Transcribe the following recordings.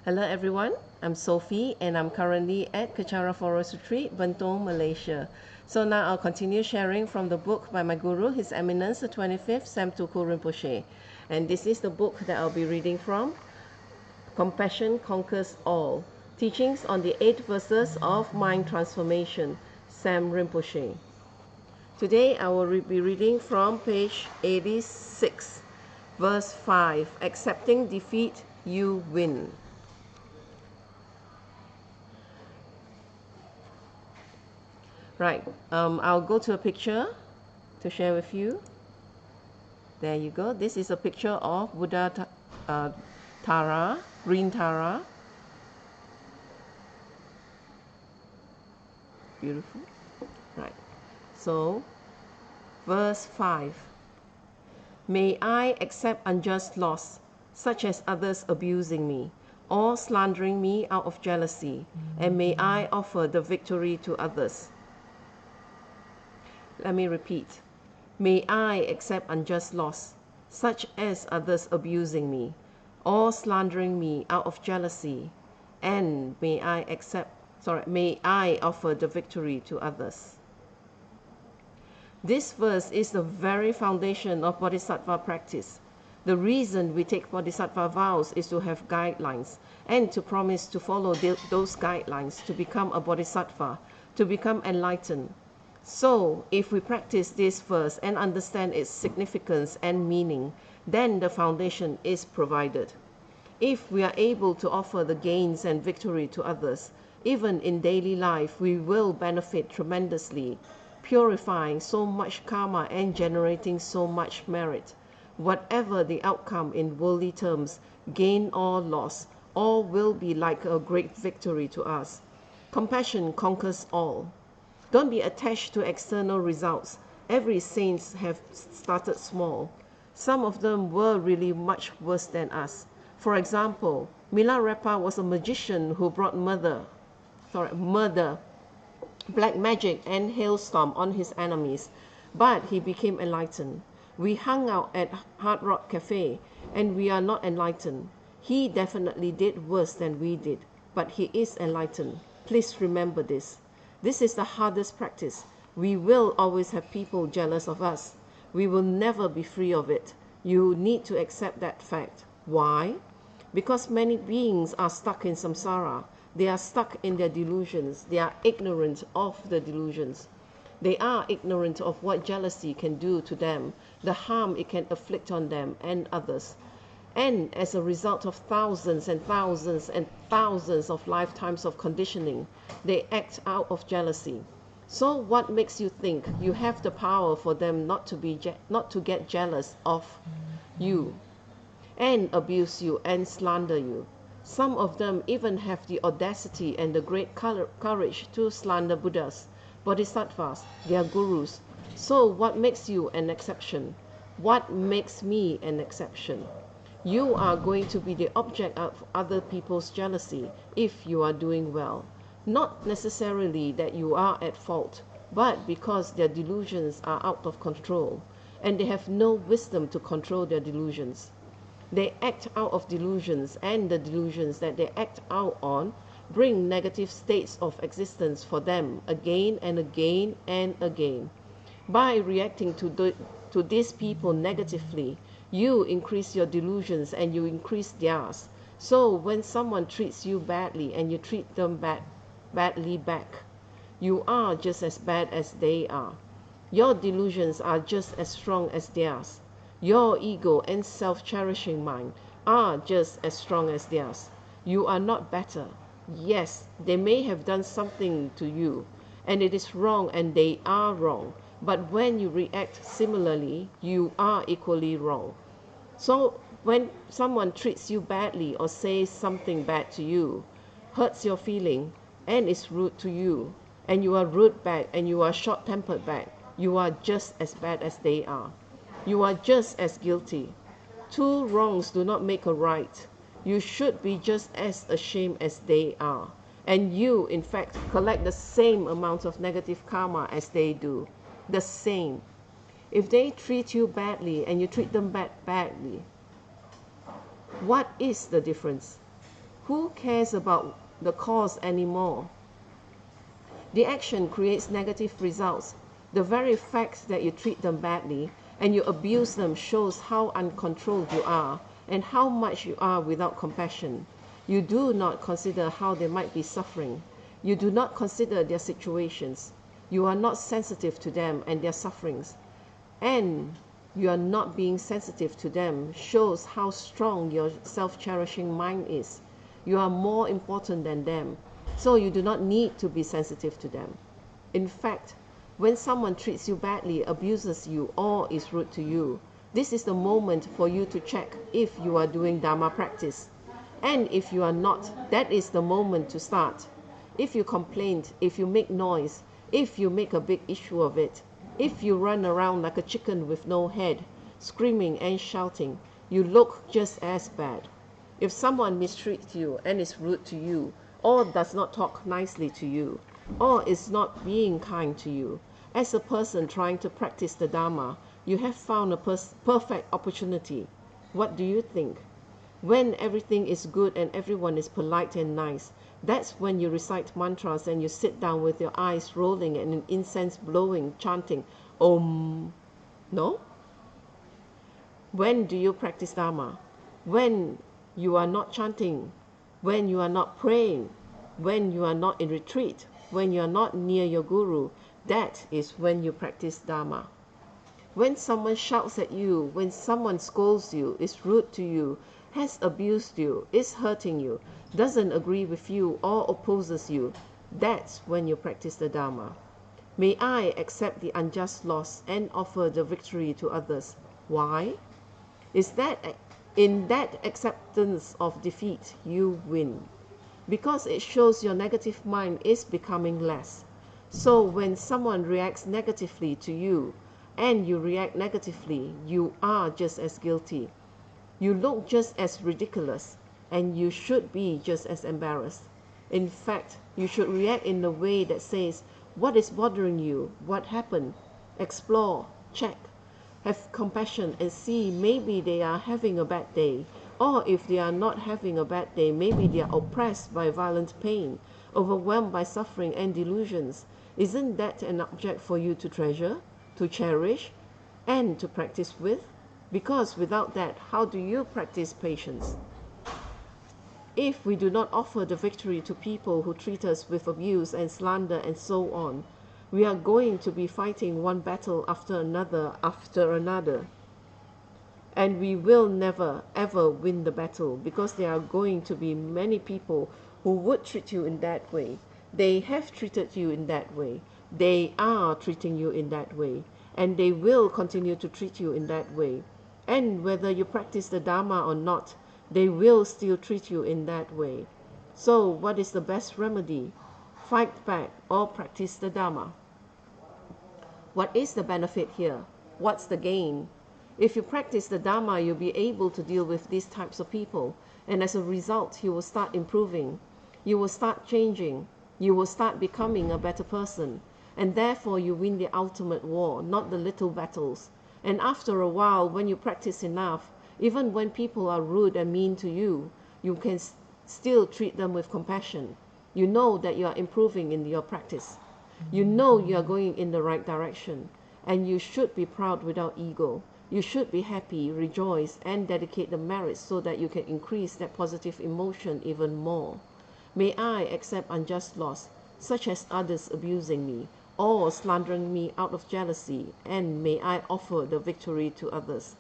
Hello everyone, I'm Sophie and I'm currently at Kechara Forest Retreat, Bentong, Malaysia. So now I'll continue sharing from the book by my guru, His Eminence the 25th Sam Tuku Rinpoche. And this is the book that I'll be reading from, Compassion Conquers All, Teachings on the 8 Verses of Mind Transformation, Sam Rinpoche. Today I will be reading from page 86, verse 5, Accepting Defeat, You Win. Right, I'll go to a picture to share with you. There you go. This is a picture of Buddha Tara, green Tara. Beautiful. Right, so verse 5. May I accept unjust loss, such as others abusing me, or slandering me out of jealousy, and may I offer the victory to others. Let me repeat. May I accept unjust loss, such as others abusing me, or slandering me out of jealousy, and may I offer the victory to others. This verse is the very foundation of Bodhisattva practice. The reason we take Bodhisattva vows is to have guidelines and to promise to follow those guidelines to become a Bodhisattva, to become enlightened. So, if we practice this verse and understand its significance and meaning, then the foundation is provided. If we are able to offer the gains and victory to others, even in daily life, we will benefit tremendously, purifying so much karma and generating so much merit. Whatever the outcome in worldly terms, gain or loss, all will be like a great victory to us. Compassion conquers all. Don't be attached to external results. Every saint have started small. Some of them were really much worse than us. For example, Milarepa was a magician who brought murder, black magic and hailstorm on his enemies, but he became enlightened. We hung out at Hard Rock Cafe and we are not enlightened. He definitely did worse than we did, but he is enlightened. Please remember this. This is the hardest practice. We will always have people jealous of us. We will never be free of it. You need to accept that fact. Why? Because many beings are stuck in samsara. They are stuck in their delusions. They are ignorant of the delusions. They are ignorant of what jealousy can do to them, the harm it can inflict on them and others. And as a result of thousands and thousands and thousands of lifetimes of conditioning, they act out of jealousy. So what makes you think you have the power for them not to get jealous of you and abuse you and slander you? Some of them even have the audacity and the great courage to slander Buddhas, Bodhisattvas, their gurus. So what makes you an exception? What makes me an exception? You are going to be the object of other people's jealousy if you are doing well. Not necessarily that you are at fault, but because their delusions are out of control, and they have no wisdom to control their delusions. They act out of delusions, and the delusions that they act out on bring negative states of existence for them again and again and again. By reacting to these people negatively, you increase your delusions and you increase theirs. So when someone treats you badly and you treat them badly back, you are just as bad as they are. Your delusions are just as strong as theirs. Your ego and self-cherishing mind are just as strong as theirs. You are not better. Yes, they may have done something to you, and it is wrong and they are wrong. But when you react similarly, you are equally wrong. So when someone treats you badly or says something bad to you, hurts your feeling, and is rude to you, and you are rude back and you are short-tempered back, you are just as bad as they are. You are just as guilty. Two wrongs do not make a right. You should be just as ashamed as they are. And you, in fact, collect the same amount of negative karma as they do. The same. If they treat you badly and you treat them badly, what is the difference? Who cares about the cause anymore? The action creates negative results. The very fact that you treat them badly and you abuse them shows how uncontrolled you are and how much you are without compassion. You do not consider how they might be suffering. You do not consider their situations. You are not sensitive to them and their sufferings. And you are not being sensitive to them shows how strong your self-cherishing mind is. You are more important than them, so you do not need to be sensitive to them. In fact, when someone treats you badly, abuses you, or is rude to you, this is the moment for you to check if you are doing Dharma practice. And if you are not, that is the moment to start. If you complain, if you make noise, if you make a big issue of it, if you run around like a chicken with no head, screaming and shouting, you look just as bad. If someone mistreats you and is rude to you, or does not talk nicely to you, or is not being kind to you, as a person trying to practice the Dharma, you have found a perfect opportunity. What do you think? When everything is good and everyone is polite and nice, that's when you recite mantras and you sit down with your eyes rolling and an incense blowing, chanting Om. No? When do you practice Dharma? When you are not chanting, when you are not praying, when you are not in retreat, when you are not near your guru, that is when you practice Dharma. When someone shouts at you, when someone scolds you, is rude to you, has abused you, is hurting you, doesn't agree with you or opposes you, that's when you practice the Dharma. May I accept the unjust loss and offer the victory to others. Why? Is that in that acceptance of defeat you win? Because it shows your negative mind is becoming less. So when someone reacts negatively to you and you react negatively, you are just as guilty. You look just as ridiculous, and you should be just as embarrassed. In fact, you should react in a way that says, what is bothering you? What happened? Explore, check, have compassion and see maybe they are having a bad day. Or if they are not having a bad day, maybe they are oppressed by violent pain, overwhelmed by suffering and delusions. Isn't that an object for you to treasure, to cherish, and to practice with? Because without that, how do you practice patience? If we do not offer the victory to people who treat us with abuse and slander and so on, we are going to be fighting one battle after another. And we will never ever win the battle because there are going to be many people who would treat you in that way. They have treated you in that way. They are treating you in that way. And they will continue to treat you in that way. And whether you practice the Dharma or not, they will still treat you in that way. So what is the best remedy? Fight back or practice the Dharma. What is the benefit here? What's the gain? If you practice the Dharma, you'll be able to deal with these types of people. And as a result, you will start improving. You will start changing. You will start becoming a better person. And therefore, you win the ultimate war, not the little battles. And after a while, when you practice enough, even when people are rude and mean to you, you can still treat them with compassion. You know that you are improving in your practice. You know you are going in the right direction. And you should be proud without ego. You should be happy, rejoice, and dedicate the merits so that you can increase that positive emotion even more. May I accept unjust loss, such as others abusing me, or slandering me out of jealousy, and may I offer the victory to others.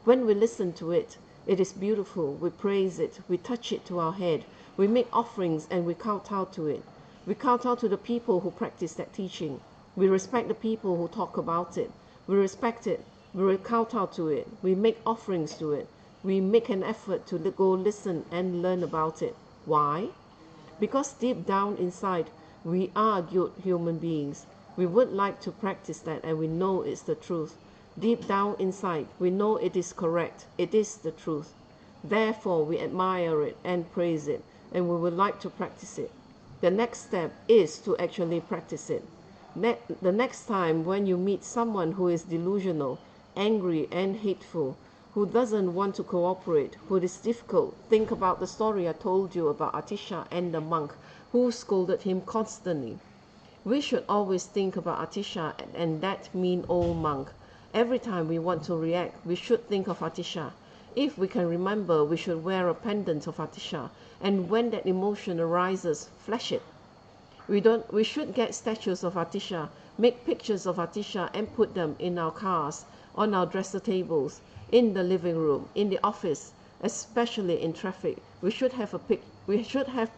When we listen to it, it is beautiful, we praise it, we touch it to our head, we make offerings and we kowtow to it. We kowtow to the people who practice that teaching. We respect the people who talk about it. We respect it, we kowtow to it, we make offerings to it. We make an effort to go listen and learn about it. Why? Because deep down inside, we are good human beings. We would like to practice that and we know it's the truth. Deep down inside, we know it is correct. It is the truth. Therefore, we admire it and praise it, and we would like to practice it. The next step is to actually practice it. The next time when you meet someone who is delusional, angry and hateful, who doesn't want to cooperate, who is difficult. Think about the story I told you about Atisha and the monk who scolded him constantly. We should always think about Atisha and that mean old monk. Every time we want to react, we should think of Atisha. If we can remember, we should wear a pendant of Atisha, and when that emotion arises, flash it. We should get statues of Atisha, make pictures of Atisha and put them in our cars, on our dresser tables, in the living room, in the office, especially in traffic. We should have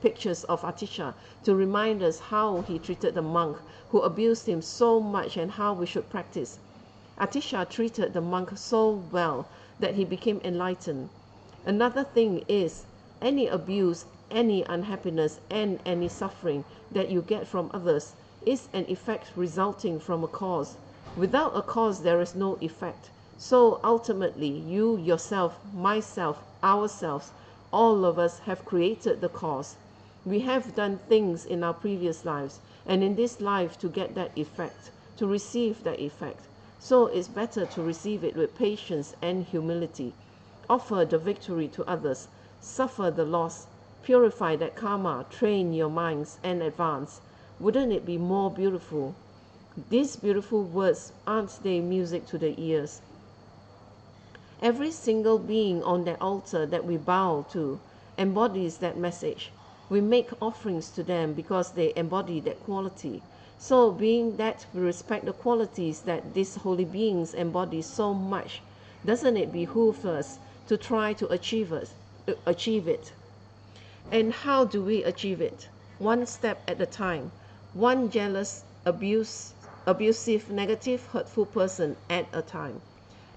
pictures of Atisha to remind us how he treated the monk who abused him so much and how we should practice. Atisha treated the monk so well that he became enlightened. Another thing is, any abuse, any unhappiness, and any suffering that you get from others is an effect resulting from a cause. Without a cause, there is no effect. So ultimately, you, yourself, myself, ourselves, all of us have created the cause. We have done things in our previous lives, and in this life to get that effect, to receive that effect. So it's better to receive it with patience and humility. Offer the victory to others, suffer the loss, purify that karma, train your minds, and advance. Wouldn't it be more beautiful? These beautiful words, aren't they music to the ears? Every single being on that altar that we bow to embodies that message. We make offerings to them because they embody that quality. So being that we respect the qualities that these holy beings embody so much, doesn't it behoove us to try to achieve it? And how do we achieve it? One step at a time. One jealous, abusive, negative, hurtful person at a time.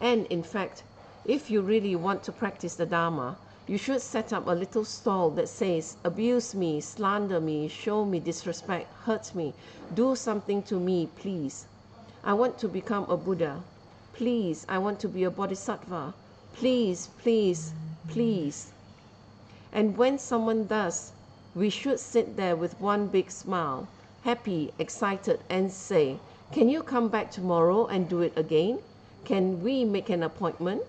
And in fact, if you really want to practice the Dharma, you should set up a little stall that says, abuse me, slander me, show me disrespect, hurt me, do something to me, please. I want to become a Buddha. Please, I want to be a Bodhisattva. Please, please, please. And when someone does, we should sit there with one big smile, happy, excited, and say, can you come back tomorrow and do it again? Can we make an appointment?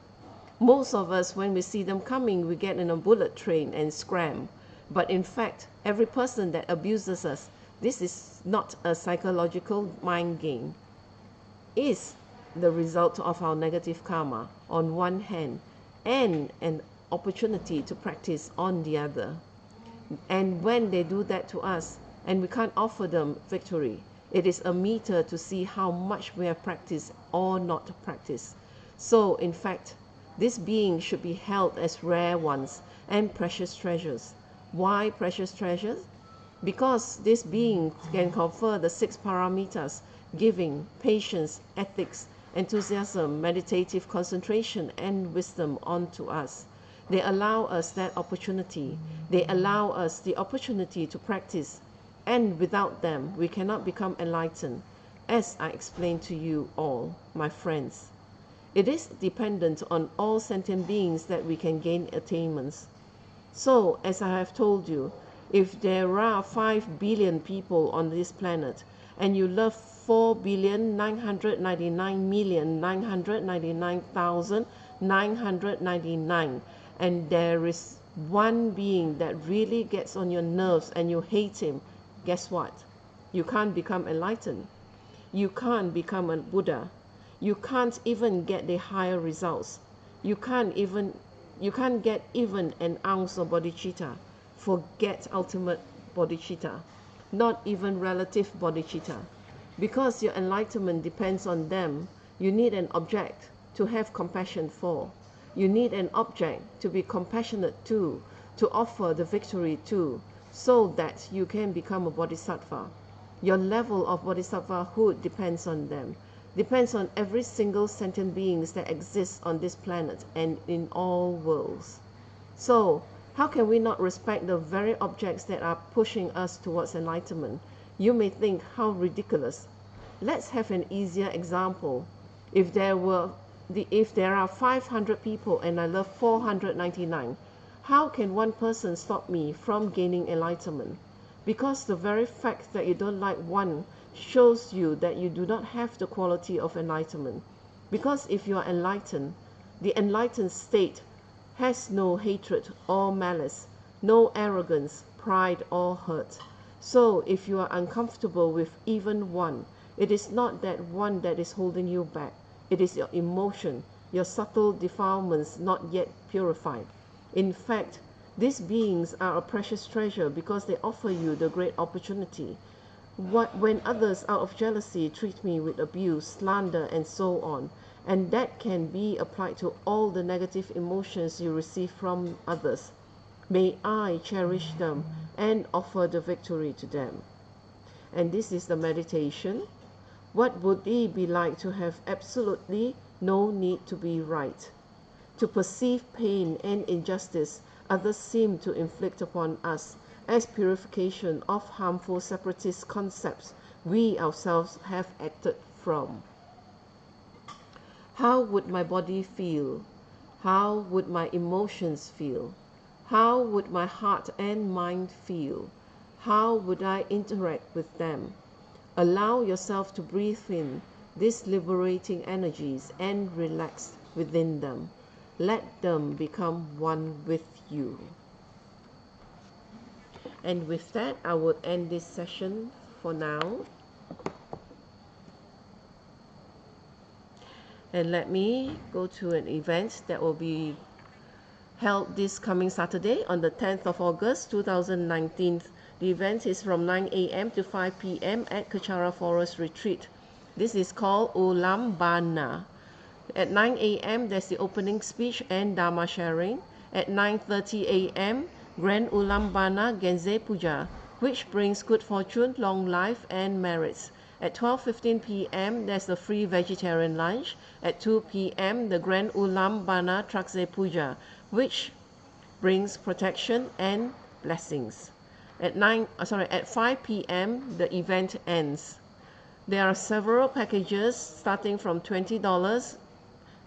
Most of us, when we see them coming, we get in a bullet train and scram. But in fact, every person that abuses us, this is not a psychological mind game, is the result of our negative karma on one hand and an opportunity to practice on the other. And when they do that to us and we can't offer them victory, it is a meter to see how much we have practiced or not practiced. So in fact, these beings should be held as rare ones and precious treasures. Why precious treasures? Because these beings can confer the 6 paramitas, giving, patience, ethics, enthusiasm, meditative concentration, and wisdom onto us. They allow us that opportunity. They allow us the opportunity to practice. And without them, we cannot become enlightened, as I explained to you all, my friends. It is dependent on all sentient beings that we can gain attainments. So, as I have told you, if there are 5 billion people on this planet, and you love 4,999,999,999, and there is one being that really gets on your nerves and you hate him, guess what? You can't become enlightened. You can't become a Buddha. You can't even get the higher results. You can't get even an ounce of bodhicitta. Forget ultimate bodhicitta. Not even relative bodhicitta. Because your enlightenment depends on them, you need an object to have compassion for. You need an object to be compassionate to offer the victory to, so that you can become a bodhisattva. Your level of bodhisattvahood depends on them. Depends on every single sentient beings that exist on this planet and in all worlds. So, how can we not respect the very objects that are pushing us towards enlightenment? You may think, how ridiculous. Let's have an easier example. If there are 500 people and I love 499, how can one person stop me from gaining enlightenment? Because the very fact that you don't like one shows you that you do not have the quality of enlightenment. Because if you are enlightened, The enlightened state has no hatred or malice, no arrogance, pride or hurt. So if you are uncomfortable with even one, it is not that one that is holding you back. It is your emotion, your subtle defilements not yet purified. In fact, these beings are a precious treasure because they offer you the great opportunity. When others out of jealousy treat me with abuse, slander, and so on, and that can be applied to all the negative emotions you receive from others, may I cherish them and offer the victory to them. And this is the meditation. What would it be like to have absolutely no need to be right? To perceive pain and injustice others seem to inflict upon us as purification of harmful separatist concepts we ourselves have acted from. How would my body feel? How would my emotions feel? How would my heart and mind feel? How would I interact with them? Allow yourself to breathe in these liberating energies and relax within them. Let them become one with you. And with that, I would end this session for now. And let me go to an event that will be held this coming Saturday on the 10th of August 2019. The event is from 9 a.m. to 5 p.m. at Kachara Forest Retreat. This is called Ulam Bana. At 9 a.m. there's the opening speech and Dharma sharing. At 9:30 a.m. Grand Ulam Bana Genze Puja, which brings good fortune, long life and merits. At 12:15 p.m. there's the free vegetarian lunch. At 2 p.m. the Grand Ulam Bana Trakse Puja, which brings protection and blessings. At 5 p.m. the event ends. There are several packages starting from $20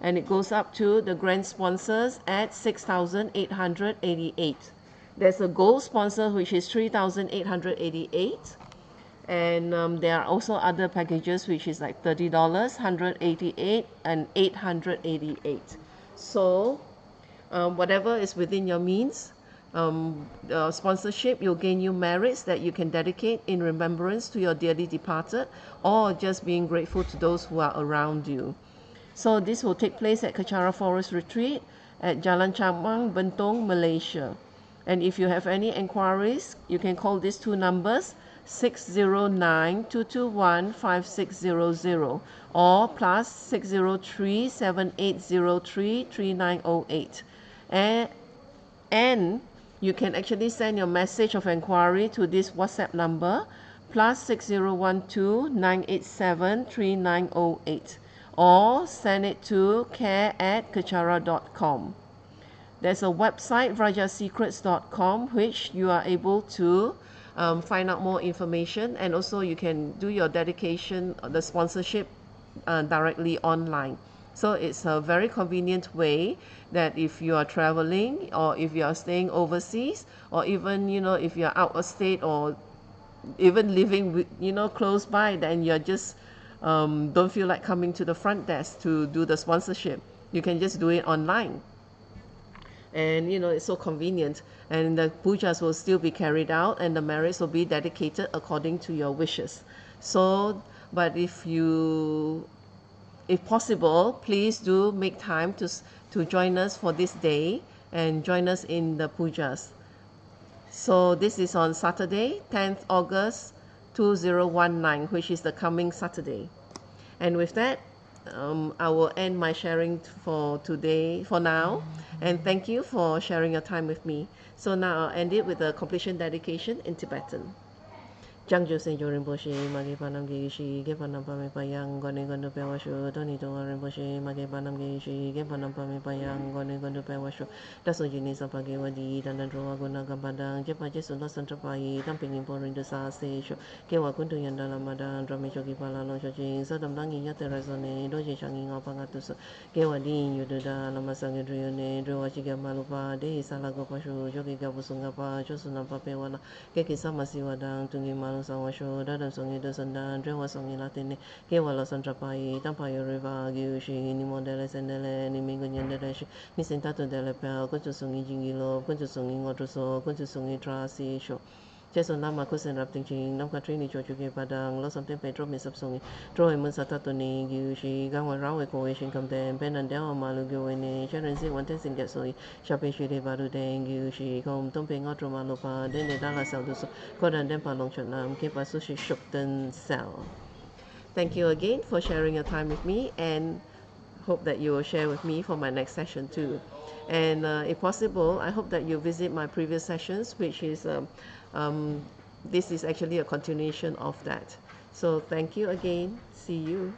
and it goes up to the grand sponsors at $6,888. There's a gold sponsor which is $3,888, and there are also other packages which is like $30, $188, and $888. So whatever is within your means, sponsorship, you'll gain you merits that you can dedicate in remembrance to your dearly departed, or just being grateful to those who are around you. So this will take place at Kachara Forest Retreat at Jalan Chamang, Bentong, Malaysia. And if you have any inquiries, you can call these two numbers, 609-221-5600 or plus 603-7803-3908. And you can actually send your message of inquiry to this WhatsApp number, plus 6012-987-3908. Or send it to care@kachara.com. There's a website, vrajasecrets.com, which you are able to find out more information, and also you can do your dedication, the sponsorship directly online. So it's a very convenient way that if you are traveling or if you are staying overseas, or even if you're out of state or even living with close by, then you're just don't feel like coming to the front desk to do the sponsorship. You can just do it online, and it's so convenient, and the pujas will still be carried out and the merits will be dedicated according to your wishes. So but if possible, please do make time to join us for this day and join us in the pujas. So this is on Saturday, 10th August 2019, which is the coming Saturday. And with that, I will end my sharing for today, for now. And thank you for sharing your time with me. So now I'll end it with a completion dedication in Tibetan. Jangjo Senjo Rinpoche, Mage Panam Geishi, Ge Panam Pame Payang, Gone Gondo Pewashu, Tony Tonga Rinpoche, Mage Panam Geishi, Ge Panam Pame Payang, Gone Gondo Pewashu, Daso Jini Sapage Wadi, Danandro Aguna Gampadang, Jepa Jesu Santrapai, Dumping in Porin de Sa Station, Kewa Kuntu Yandala Madan, Dramichoki Palano Chojing, Sadam Dangi Yaterazone, Doji Changing Opangatus, Kewa Din, Yuda, Lamasang Drione, Drowachiga Malupa, De Salago Pashu, Jogi Gabusungapa, Josunapa Pewana, Keki Samasiwadang, Tungi Mal. Padang Sawasho, Dadam Songi Dosandan, Drewa Songi Latine, Kewala Santrapai, Tampayo Riva, Gyushi, Nimodele Sendele, Nimingo Yandelesh, Nisentato delle Pel, Kuntu Songi Jingilo, Kuntu Songi Ngotoso, Kuntu Songi Trasi, Show. Jason Lama Kusen Rapting Ching, Nam Katrini Chochuke Padang, Los Something Petro Miss Upsongi, Troy Musatatoni, Gyushi, Gangwa Rawe Coation Camden, Ben and Del Maluguini, Sharon Z, one testing get soy, Shopping Shiri Baru Deng, Gyushi, Home, Tumping Otro Malupa, then the Dala Salduso, Kodan Dempa Long Chatnam, Kepa Sushi Shukten Cell. Thank you again for sharing your time with me, and hope that you will share with me for my next session too. And if possible, I hope that you visit my previous sessions, which is this is actually a continuation of that. So thank you again. See you.